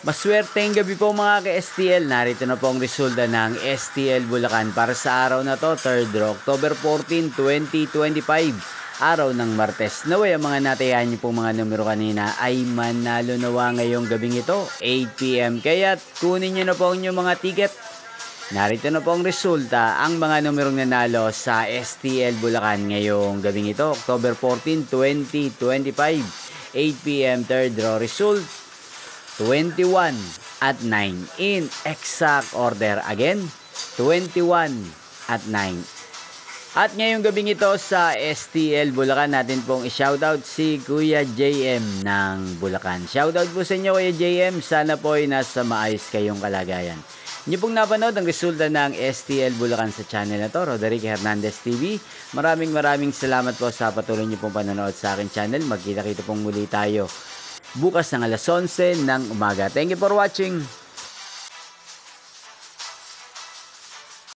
Maswerteng gabi po mga ka-STL. Narito na po ang resulta ng STL Bulacan para sa araw na to, 3rd October 14, 2025. Araw ng Martes. Naway ang mga natayan niyo pong mga numero kanina ay manalo nawa ngayong gabing ito, 8 PM. Kaya't kunin niyo na po ang inyong mga ticket. Narito na po ang resulta, ang mga numerong nanalo sa STL Bulacan ngayong gabing ito, October 14, 2025. 8 PM, 3rd draw result. 21 at 9 in exact order. Again, 21 at 9. At ngayong gabing ito sa STL Bulacan, natin pong i-shoutout si Kuya JM ng Bulacan. Shoutout po sa inyo Kuya JM, sana po ay nasa maayos kayong kalagayan. Inyo pong napanood ang resulta ng STL Bulacan sa channel na to, Roderick Hernandez TV. Maraming salamat po sa patuloy niyo pong panonood sa akin channel. Magkita-kita pong muli tayo bukas ng alas 11 ng umaga. Thank you for watching.